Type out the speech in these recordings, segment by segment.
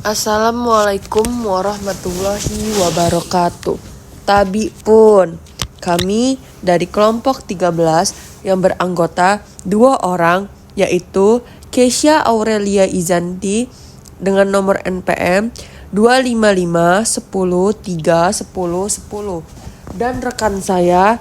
Assalamualaikum warahmatullahi wabarakatuh. Tabi pun, kami dari kelompok 13 yang beranggota 2 orang, yaitu Kesha Aurelia Izanti dengan nomor NPM 255103101 dan rekan saya.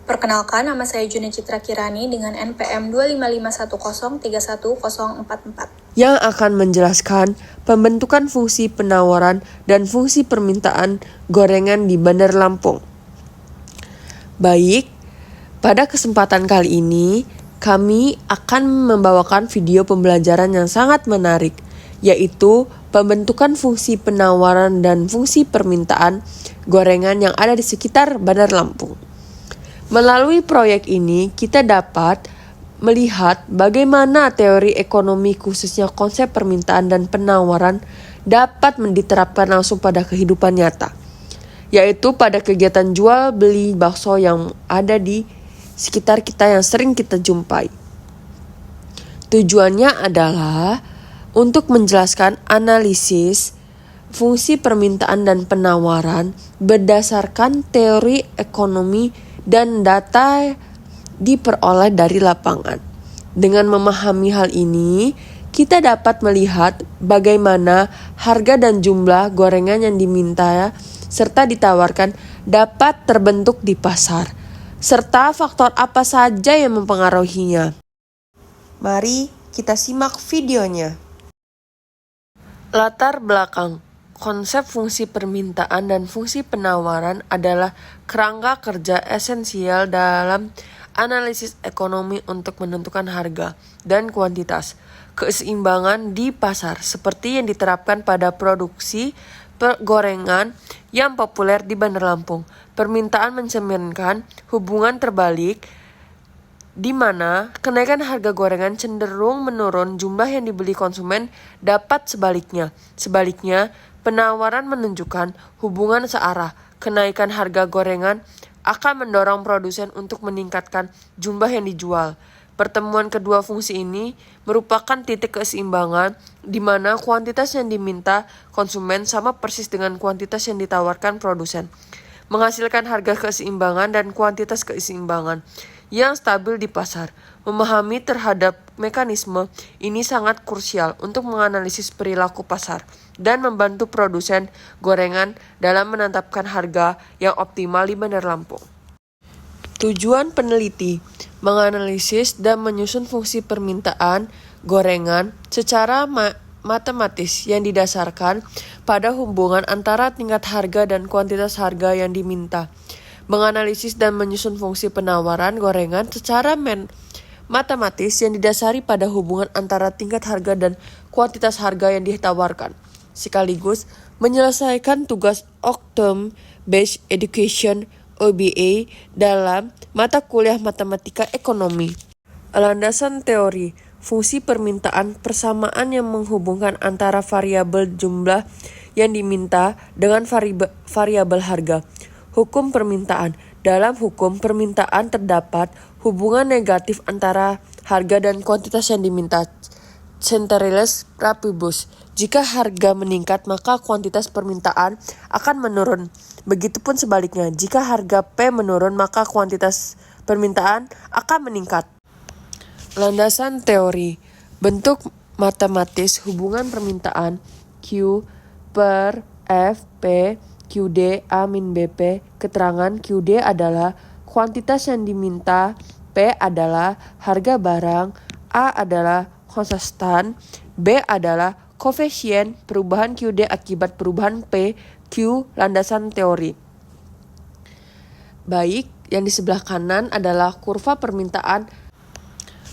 Perkenalkan, nama saya Juni Citra Kirani dengan NPM 25510310444. Yang akan menjelaskan pembentukan fungsi penawaran dan fungsi permintaan gorengan di Bandar Lampung. Baik, pada kesempatan kali ini kami akan membawakan video pembelajaran yang sangat menarik, yaitu pembentukan fungsi penawaran dan fungsi permintaan gorengan yang ada di sekitar Bandar Lampung. Melalui proyek ini, kita dapat melihat bagaimana teori ekonomi khususnya konsep permintaan dan penawaran dapat diterapkan langsung pada kehidupan nyata, yaitu pada kegiatan jual beli bakso yang ada di sekitar kita yang sering kita jumpai. Tujuannya adalah untuk menjelaskan analisis fungsi permintaan dan penawaran berdasarkan teori ekonomi dan data diperoleh dari lapangan. Dengan memahami hal ini, kita dapat melihat bagaimana harga dan jumlah gorengan yang diminta serta ditawarkan dapat terbentuk di pasar, serta faktor apa saja yang mempengaruhinya. Mari kita simak videonya. Latar belakang. Konsep fungsi permintaan dan fungsi penawaran adalah kerangka kerja esensial dalam analisis ekonomi untuk menentukan harga dan kuantitas keseimbangan di pasar seperti yang diterapkan pada produksi gorengan yang populer di Bandar Lampung. Permintaan mencerminkan hubungan terbalik di mana kenaikan harga gorengan cenderung menurun, jumlah yang dibeli konsumen dapat sebaliknya. Sebaliknya, penawaran menunjukkan hubungan searah. Kenaikan harga gorengan akan mendorong produsen untuk meningkatkan jumlah yang dijual. Pertemuan kedua fungsi ini merupakan titik keseimbangan di mana kuantitas yang diminta konsumen sama persis dengan kuantitas yang ditawarkan produsen, menghasilkan harga keseimbangan dan kuantitas keseimbangan yang stabil di pasar. Memahami terhadap mekanisme ini sangat krusial untuk menganalisis perilaku pasar dan membantu produsen gorengan dalam menetapkan harga yang optimal di Bandar Lampung. Tujuan peneliti menganalisis dan menyusun fungsi permintaan gorengan secara matematis yang didasarkan pada hubungan antara tingkat harga dan kuantitas harga yang diminta. Menganalisis dan menyusun fungsi penawaran gorengan secara matematis yang didasari pada hubungan antara tingkat harga dan kuantitas harga yang ditawarkan, sekaligus menyelesaikan tugas October Based Education OBE dalam mata kuliah matematika ekonomi. Landasan teori fungsi permintaan persamaan yang menghubungkan antara variabel jumlah yang diminta dengan variabel harga. Hukum permintaan. Dalam hukum permintaan terdapat hubungan negatif antara harga dan kuantitas yang diminta. Centerilles Rapibus. Jika harga meningkat, maka kuantitas permintaan akan menurun. Begitupun sebaliknya, jika harga P menurun, maka kuantitas permintaan akan meningkat. Landasan teori. Bentuk matematis hubungan permintaan Q per F P QD A min BP. Keterangan QD adalah kuantitas yang diminta, P adalah harga barang, A adalah konstan, B adalah koefisien perubahan QD akibat perubahan P, Q landasan teori. Baik, yang di sebelah kanan adalah kurva permintaan.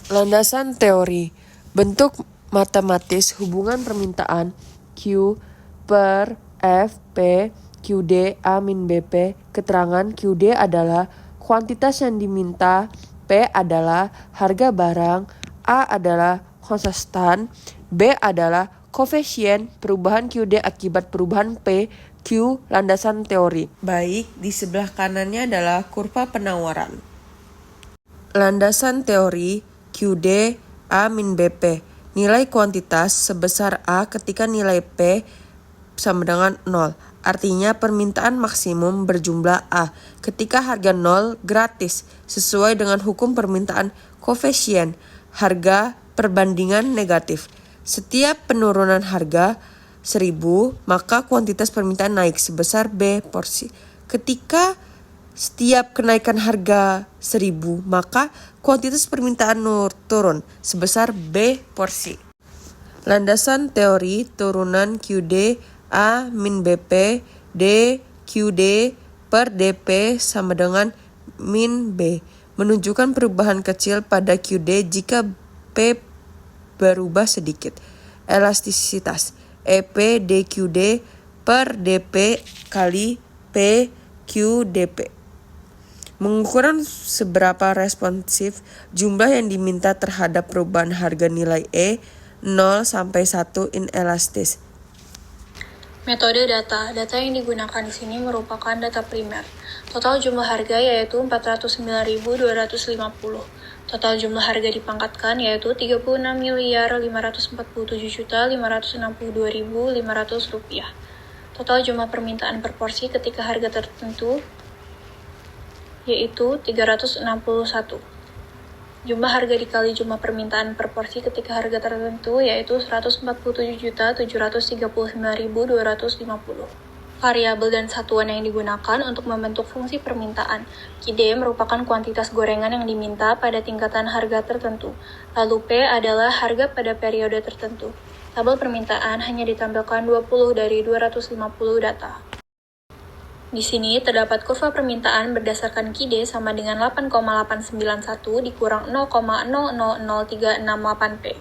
Landasan teori. Bentuk matematis hubungan permintaan Q per F P QD A min BP. Keterangan QD adalah kuantitas yang diminta, P adalah harga barang, A adalah konstan, B adalah koefisien perubahan QD akibat perubahan P, Q landasan teori. Baik, di sebelah kanannya adalah kurva penawaran. Landasan teori QD A min BP. Nilai kuantitas sebesar A ketika nilai P sama dengan 0. Artinya permintaan maksimum berjumlah A ketika harga 0 gratis sesuai dengan hukum permintaan koefisien harga perbandingan negatif. Setiap penurunan harga 1000 maka kuantitas permintaan naik sebesar B porsi. Ketika setiap kenaikan harga 1000 maka kuantitas permintaan turun sebesar B porsi. Landasan teori turunan QD A min BP D QD per DP sama dengan min B menunjukkan perubahan kecil pada QD jika P berubah sedikit. Elastisitas EP DQD per DP kali P QDP. Mengukuran seberapa responsif jumlah yang diminta terhadap perubahan harga nilai E 0 sampai 1 inelastis. Metode data. Data yang digunakan di sini merupakan data primer. Total jumlah harga yaitu 409.250. Total jumlah harga dipangkatkan yaitu 36.547.562.500 rupiah. Total jumlah permintaan per porsi ketika harga tertentu yaitu 361. Jumlah harga dikali jumlah permintaan per porsi ketika harga tertentu yaitu 147.739.250. Variabel dan satuan yang digunakan untuk membentuk fungsi permintaan. QD merupakan kuantitas gorengan yang diminta pada tingkatan harga tertentu. Lalu P adalah harga pada periode tertentu. Tabel permintaan hanya ditampilkan 20 dari 250 data. Di sini terdapat kurva permintaan berdasarkan QD sama dengan 8,891 dikurang 0,000368P.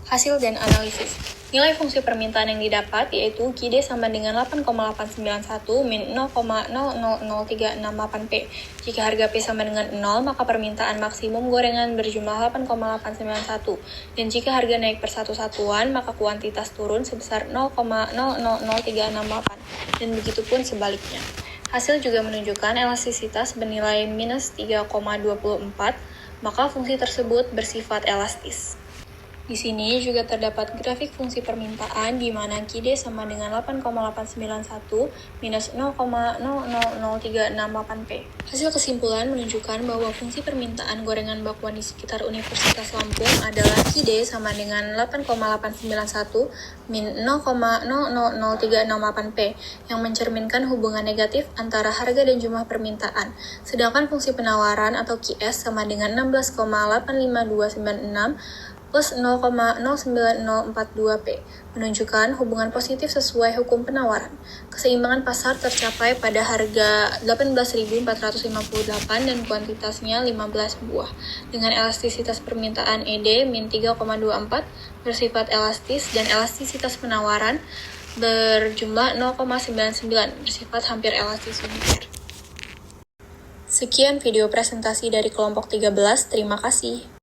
Hasil dan analisis. Nilai fungsi permintaan yang didapat yaitu QD sama dengan 8,891 min 0,000368P. Jika harga P sama dengan 0, maka permintaan maksimum gorengan berjumlah 8,891. Dan jika harga naik per satu satuan, maka kuantitas turun sebesar 0,000368. Dan begitu pun sebaliknya. Hasil juga menunjukkan elastisitas bernilai minus 3,24, maka fungsi tersebut bersifat elastis. Di sini juga terdapat grafik fungsi permintaan di mana QD sama dengan 8,891 minus 0,000368P. Hasil kesimpulan menunjukkan bahwa fungsi permintaan gorengan bakwan di sekitar Universitas Lampung adalah QD sama dengan 8,891 min 0,000368P yang mencerminkan hubungan negatif antara harga dan jumlah permintaan. Sedangkan fungsi penawaran atau QS sama dengan 16,85296 plus 0,09042P, menunjukkan hubungan positif sesuai hukum penawaran. Keseimbangan pasar tercapai pada harga 18.458 dan kuantitasnya 15 buah, dengan elastisitas permintaan ED min 3,24 bersifat elastis dan elastisitas penawaran berjumlah 0,99 bersifat hampir elastis univer. Sekian video presentasi dari kelompok 13, terima kasih.